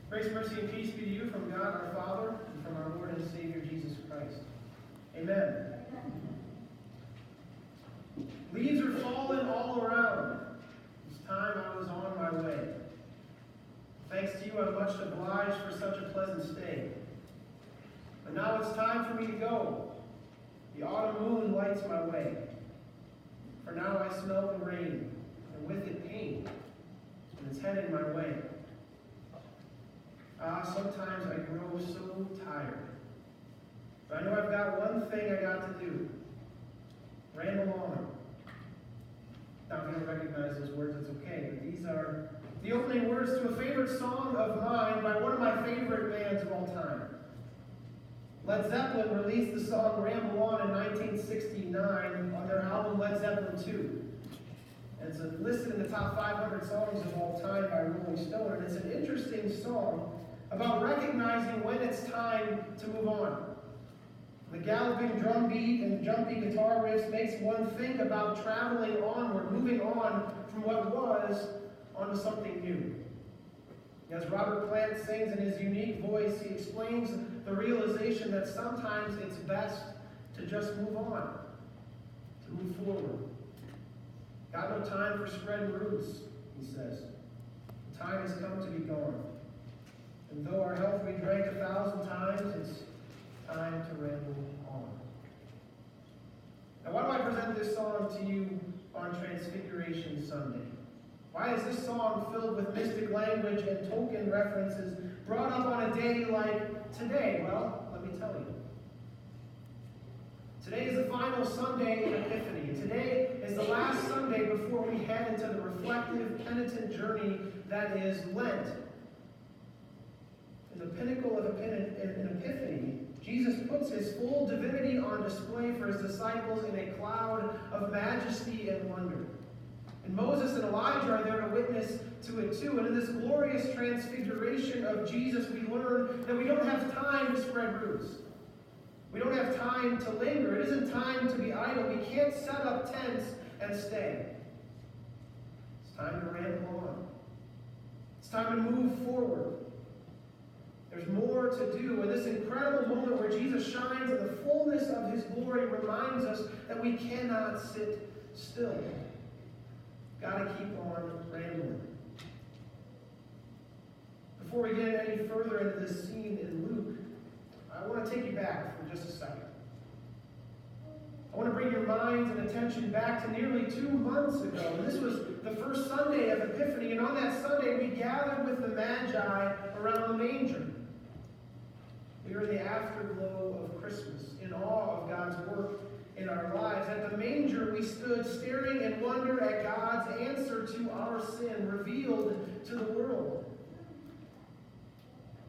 Grace, mercy, and peace be to you from God our Father and from our Lord and Savior Jesus Christ. Amen. Leaves are falling all around. It's time I was on my way. Thanks to you, I'm much obliged for such a pleasant stay. But now it's time for me to go. The autumn moon lights my way. For now I smell the rain, and with it pain, and it's headed my way. Sometimes I grow so tired. But I know I've got one thing I got to do. Ramble on. Now, if you don't recognize those words, it's okay. But these are the opening words to a favorite song of mine by one of my favorite bands of all time. Led Zeppelin released the song Ramble On in 1969 on their album Led Zeppelin 2. And it's listed in the top 500 songs of all time by Rolling Stone. And it's an interesting song about recognizing when it's time to move on. The galloping drum beat and jumpy guitar riffs makes one think about traveling onward, moving on from what was onto something new. As Robert Plant sings in his unique voice, he explains the realization that sometimes it's best to just move on, to move forward. Got no time for spreading roots, he says. The time has come to be gone. And though our health we drank 1,000 times, it's time to ramble on. Now, why do I present this song to you on Transfiguration Sunday? Why is this song filled with mystic language and token references brought up on a day like today? Well, let me tell you. Today is the final Sunday in Epiphany. Today is the last Sunday before we head into the reflective, penitent journey that is Lent. In the pinnacle of an Epiphany, Jesus puts his full divinity on display for his disciples in a cloud of majesty and wonder. And Moses and Elijah are there to witness to it too. And in this glorious transfiguration of Jesus, we learn that we don't have time to spread roots. We don't have time to linger. It isn't time to be idle. We can't set up tents and stay. It's time to ramble on. It's time to move forward. There's more to do. And this incredible moment where Jesus shines in the fullness of his glory reminds us that we cannot sit still. Got to keep on rambling. Before we get any further into this scene in Luke, I want to take you back for just a second. I want to bring your minds and attention back to nearly 2 months ago. And this was the first Sunday of Epiphany. And on that Sunday, we gathered with the Magi around the manger. We were in the afterglow of Christmas, in awe of God's work in our lives. At the manger, we stood staring in wonder at God's answer to our sin revealed to the world.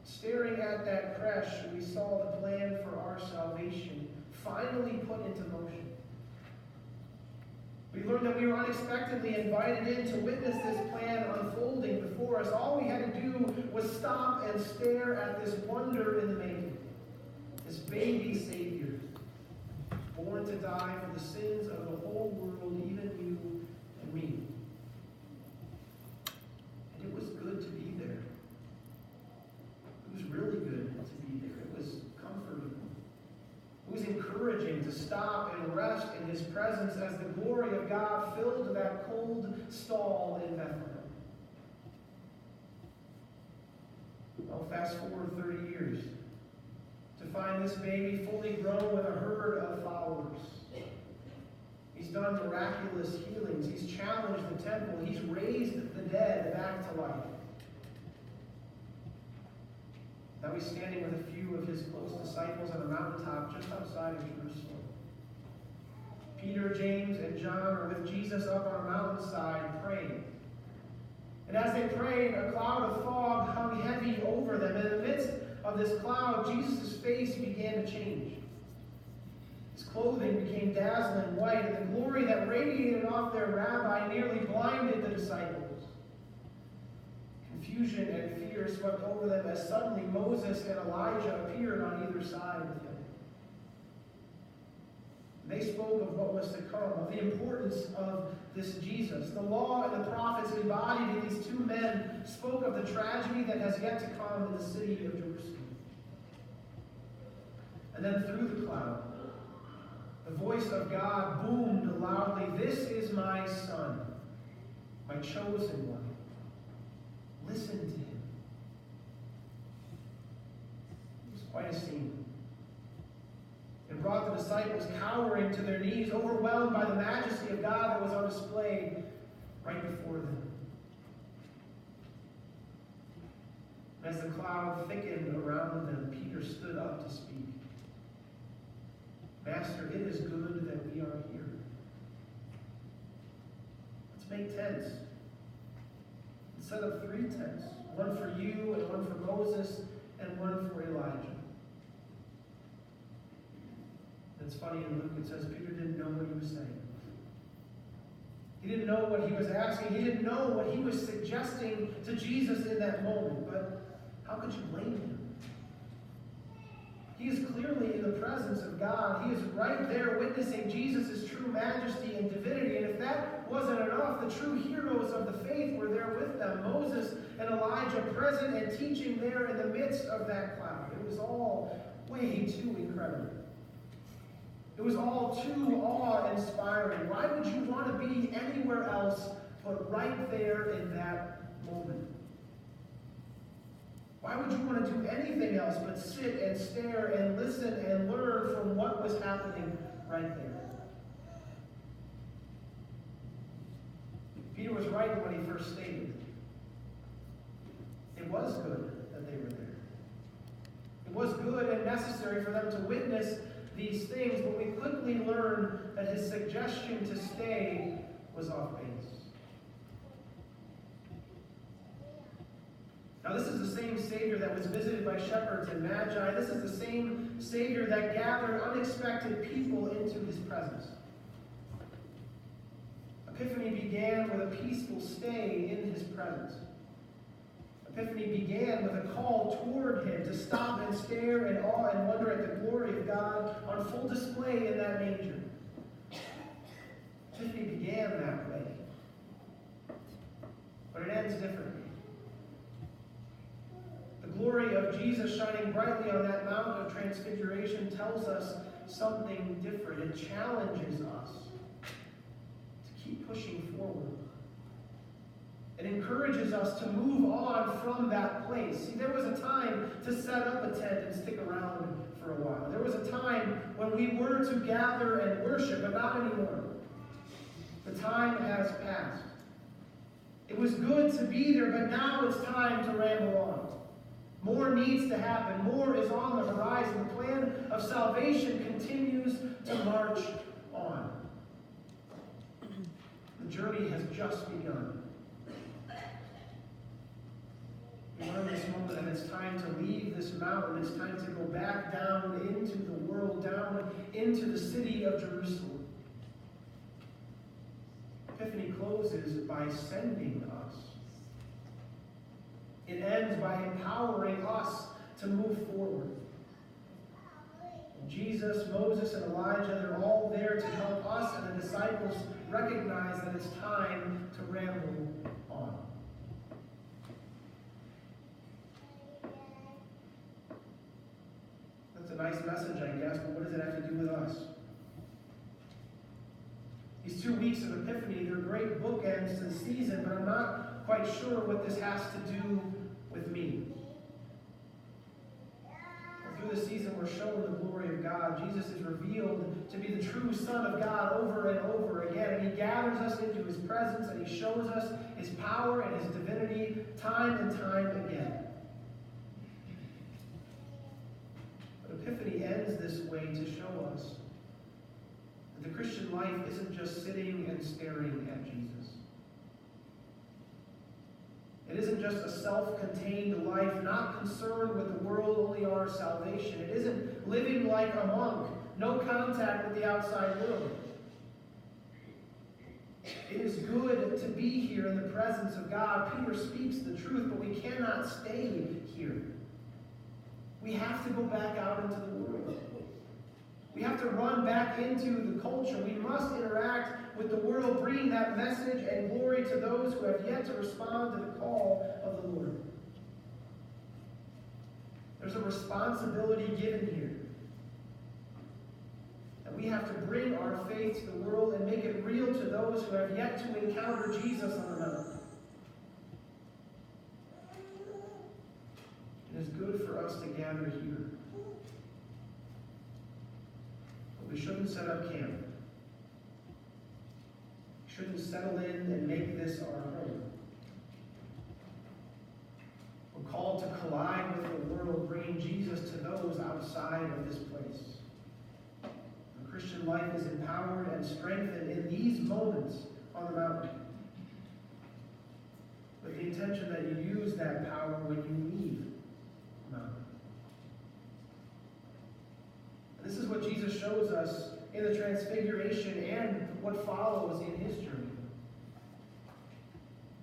Staring at that creche, we saw the plan for our salvation finally put into motion. We learned that we were unexpectedly invited in to witness this plan unfolding before us. All we had to do was stop and stare at this wonder in the making. This baby Savior, born to die for the sins of the whole world, even you and me. And it was good to be there. It was really good to be there. It was comforting. It was encouraging to stop and rest in his presence as the glory of God filled that cold stall in Bethlehem. Well, fast forward 30 years to find this baby fully grown with a herd of followers. He's done miraculous healings. He's challenged the temple. He's raised the dead back to life. Now he's standing with a few of his close disciples on a mountaintop just outside of Jerusalem. Peter, James, and John are with Jesus up on a mountainside praying. And as they prayed, a cloud of fog hung heavy over them. And in the midst of this cloud, Jesus' face began to change. His clothing became dazzling white, and the glory that radiated off their rabbi nearly blinded the disciples. Confusion and fear swept over them as suddenly Moses and Elijah appeared on either side of him. They spoke of what was to come, of the importance of this Jesus. The law and the prophets embodied in these two men spoke of the tragedy that has yet to come in the city of Jerusalem. And then through the cloud, the voice of God boomed loudly, "This is my Son, my chosen one. Listen to him." It was quite a scene. It brought the disciples cowering to their knees, overwhelmed by the majesty of God that was on display right before them. As the cloud thickened around them, Peter stood up to speak. "Master, it is good that we are here. Let's make tents. Let's set up 3 tents, one for you and one for Moses and one for Elijah." It's funny in Luke, it says Peter didn't know what he was saying. He didn't know what he was asking. He didn't know what he was suggesting to Jesus in that moment. But how could you blame him? He is clearly in the presence of God. He is right there witnessing Jesus' true majesty and divinity. And if that wasn't enough, the true heroes of the faith were there with them. Moses and Elijah present and teaching there in the midst of that cloud. It was all way too incredible. It was all too awe-inspiring. Why would you want to be anywhere else but right there in that moment? Why would you want to do anything else but sit and stare and listen and learn from what was happening right there? Peter was right when he first stated it was good that they were there. It was good and necessary for them to witness these things, but we quickly learned that his suggestion to stay was off base. Now, this is the same Savior that was visited by shepherds and magi. This is the same Savior that gathered unexpected people into his presence. Epiphany began with a peaceful stay in his presence. Epiphany began with a call toward him to stop and stare in awe and wonder at the glory of God on full display in that manger. Epiphany began that way. But it ends differently. The glory of Jesus shining brightly on that Mount of Transfiguration tells us something different. It challenges us to keep pushing forward. It encourages us to move on from that place. See, there was a time to set up a tent and stick around for a while. There was a time when we were to gather and worship, but not anymore. The time has passed. It was good to be there, but now it's time to ramble on. More needs to happen. More is on the horizon. The plan of salvation continues to march on. The journey has just begun. We learn this moment that it's time to leave this mountain. It's time to go back down into the world, down into the city of Jerusalem. Epiphany closes by sending us. It ends by empowering us to move forward. Jesus, Moses, and Elijah, they're all there to help us and the disciples recognize that it's time to ramble on. That's a nice message, I guess, but what does it have to do with us? These 2 weeks of Epiphany, they're great bookends to the season, but I'm not quite sure what this has to do with me. Through the season, we're shown the glory of God. Jesus is revealed to be the true Son of God over and over again. And he gathers us into his presence, and he shows us his power and his divinity time and time again. But Epiphany ends this way to show us that the Christian life isn't just sitting and staring at Jesus. It isn't just a self-contained life, not concerned with the world, only our salvation. It isn't living like a monk, no contact with the outside world. It is good to be here in the presence of God. Peter speaks the truth, but we cannot stay here. We have to go back out into the world. We have to run back into the culture. We must interact with the world, bringing that message and glory to those who have yet to respond to the call of the Lord. There's a responsibility given here. That we have to bring our faith to the world and make it real to those who have yet to encounter Jesus on the mountain. It is good for us to gather here. But we shouldn't set up camp. We shouldn't settle in and make this our home. We're called to collide with the world, bringing Jesus to those outside of this place. The Christian life is empowered and strengthened in these moments on the mountain, with the intention that you use that power when you leave the mountain. This is what Jesus shows us in the Transfiguration and what follows in his journey.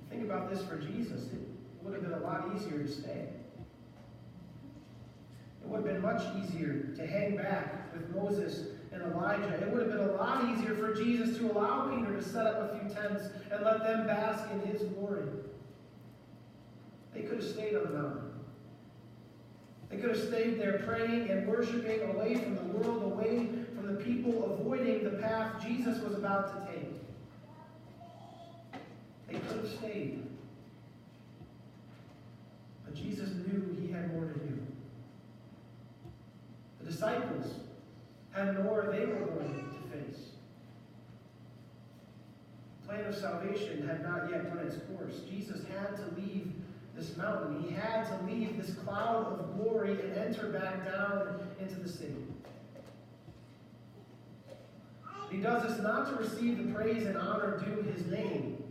Think about this for Jesus. It would have been a lot easier to stay. It would have been much easier to hang back with Moses and Elijah. It would have been a lot easier for Jesus to allow Peter to set up a few tents and let them bask in his glory. They could have stayed on the mountain. They could have stayed there praying and worshiping, away from the world, away from the people, avoiding the path Jesus was about to take. They could have stayed. But Jesus knew he had more to do. The disciples had more they were going to face. The plan of salvation had not yet run its course. Jesus had to leave this mountain. He had to leave this cloud of glory and enter back down into the city. He does this not to receive the praise and honor due his name.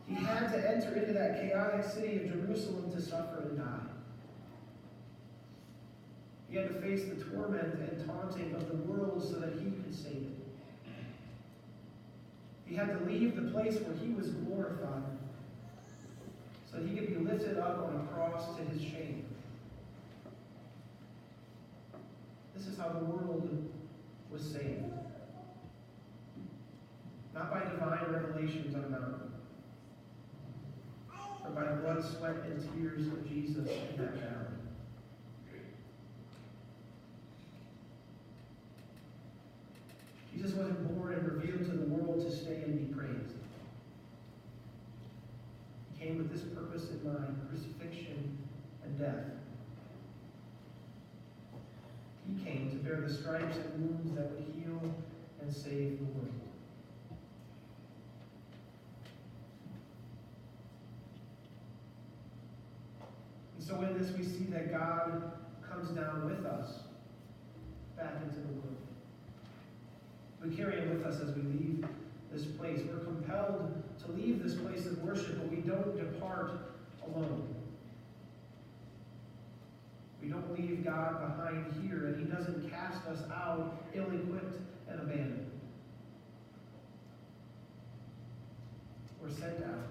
He had to enter into that chaotic city of Jerusalem to suffer and die. He had to face the torment and taunting of the world so that he could save it. He had to leave the place where he was glorified so that he could be lifted up on a cross to his shame. This is how the world was saved. Not by divine revelations on a mountain, but by the blood, sweat, and tears of Jesus in that valley. Jesus wasn't born and revealed to the world to stay and be praised. He came with this purpose in mind: crucifixion and death. He came to bear the stripes and wounds that would heal and save the world. And so in this we see that God comes down with us back into the world. We carry him with us as we leave this place. We're compelled to leave this place of worship, but we don't depart alone. We don't leave God behind here, and he doesn't cast us out ill-equipped and abandoned. We're sent out.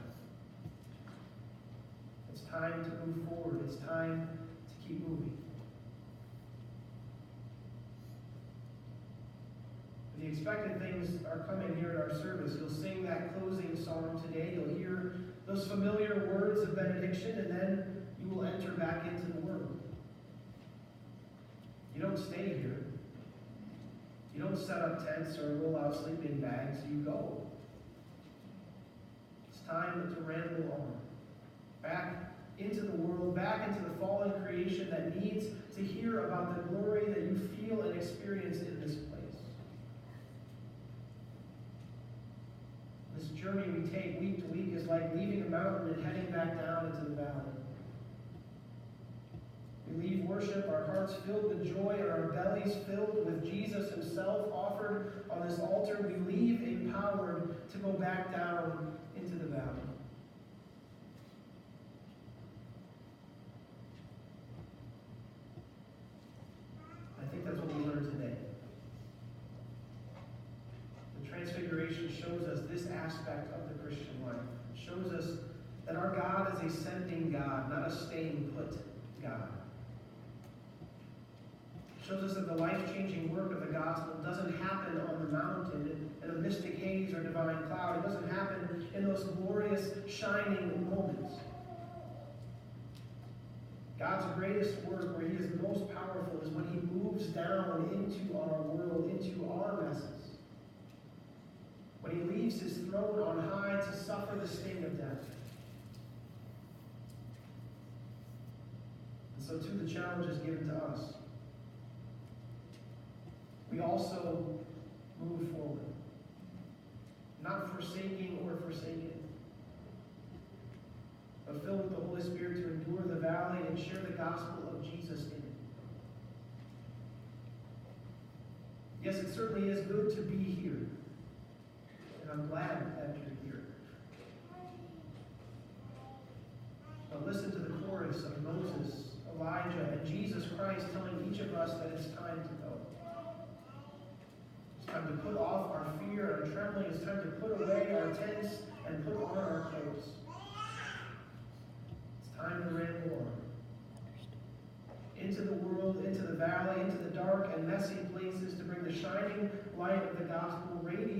It's time to move forward. It's time to keep moving. The expected things are coming here at our service. You'll sing that closing song today. You'll hear those familiar words of benediction, and then you will enter back into the world. You don't stay here. You don't set up tents or roll out sleeping bags. You go. It's time to ramble on. Back into the world, back into the fallen creation that needs to hear about the glory that you feel and experience in this place. This journey we take week to week is like leaving a mountain and heading back down into the valley. We leave worship, our hearts filled with joy, and our bellies filled with Jesus himself offered on this altar. We leave empowered to go back down into the valley. I think that's what we learned today. The Transfiguration shows us this aspect of the Christian life. It shows us that our God is a sending God, not a staying put God. shows us that the life-changing work of the gospel doesn't happen on the mountain in a mystic haze or divine cloud. It doesn't happen in those glorious, shining moments. God's greatest work, where he is the most powerful, is when he moves down into our world, into our messes. When he leaves his throne on high to suffer the sting of death. And so too the challenge is given to us. We also move forward, not forsaking or forsaken, but filled with the Holy Spirit to endure the valley and share the gospel of Jesus in it. Yes, it certainly is good to be here, and I'm glad that you're here. But listen to the chorus of Moses, Elijah, and Jesus Christ telling each of us that it's time to go. It's time to put off our fear, our trembling. It's time to put away our tents and put on our coats. It's time to ramble on. Into the world, into the valley, into the dark and messy places to bring the shining light of the gospel radiant